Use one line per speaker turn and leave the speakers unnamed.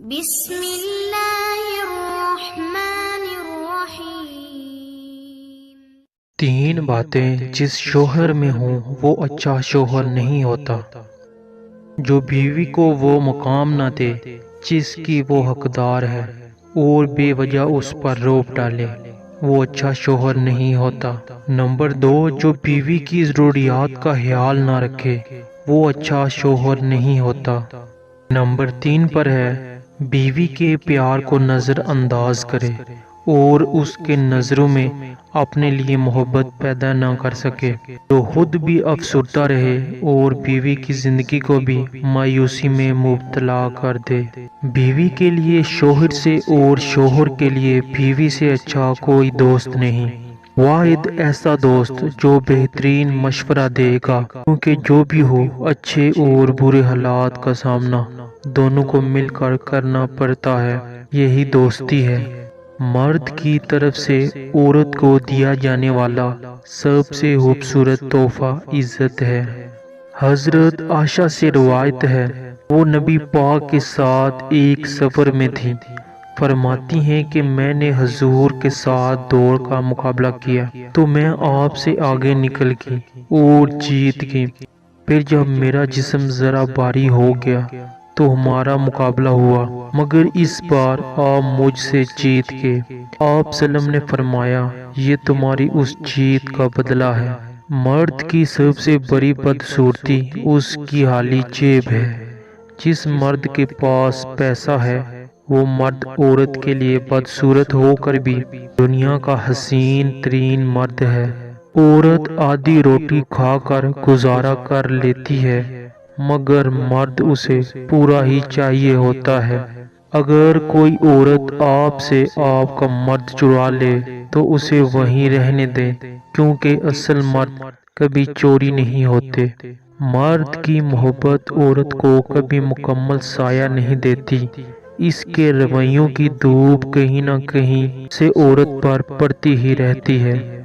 بسم اللہ الرحمن الرحیم۔
تین باتیں جس شوہر میں ہوں وہ اچھا شوہر نہیں ہوتا۔ جو بیوی کو وہ مقام نہ دے جس کی وہ حقدار ہے اور بے وجہ اس پر روپ ڈالے وہ اچھا شوہر نہیں ہوتا۔ نمبر 2، جو بیوی کی ضروریات کا خیال نہ رکھے وہ اچھا شوہر نہیں ہوتا۔ نمبر 3 پر ہے، بیوی کے پیار کو نظر انداز کرے اور اس کے نظروں میں اپنے لیے محبت پیدا نہ کر سکے، تو خود بھی افسردہ رہے اور بیوی کی زندگی کو بھی مایوسی میں مبتلا کر دے۔ بیوی کے لیے شوہر سے اور شوہر کے لیے بیوی سے اچھا کوئی دوست نہیں۔ واحد ایسا دوست جو بہترین مشورہ دے گا، کیونکہ جو بھی ہو اچھے اور برے حالات کا سامنا دونوں کو مل کر کرنا پڑتا ہے، یہی دوستی ہے۔ مرد کی طرف سے عورت کو دیا جانے والا سب سے خوبصورت تحفہ عزت ہے۔ حضرت عائشہ سے روایت ہے، وہ نبی پاک کے ساتھ ایک سفر میں تھی۔ فرماتی ہیں کہ میں نے حضور کے ساتھ دوڑ کا مقابلہ کیا تو میں آپ سے آگے نکل گئی اور جیت گئی۔ پھر جب میرا جسم ذرا بھاری ہو گیا تو ہمارا مقابلہ ہوا، مگر اس بار آپ مجھ سے جیت گئے۔ آپ سلم نے فرمایا، یہ تمہاری اس جیت کا بدلہ ہے۔ مرد کی سب سے بڑی بدصورتی اس کی خالی جیب ہے۔ جس مرد کے پاس پیسہ ہے وہ مرد عورت کے لیے بدصورت ہو کر بھی دنیا کا حسین ترین مرد ہے۔ عورت آدھی روٹی کھا کر گزارا کر لیتی ہے، مگر مرد اسے پورا ہی چاہیے ہوتا ہے۔ اگر کوئی عورت آپ سے آپ کا مرد چرا لے تو اسے وہیں رہنے دیں، کیونکہ اصل مرد کبھی چوری نہیں ہوتے۔ مرد کی محبت عورت کو کبھی مکمل سایہ نہیں دیتی، اس کے رویوں کی دھوپ کہیں نہ کہیں سے عورت پر پڑتی ہی رہتی ہے۔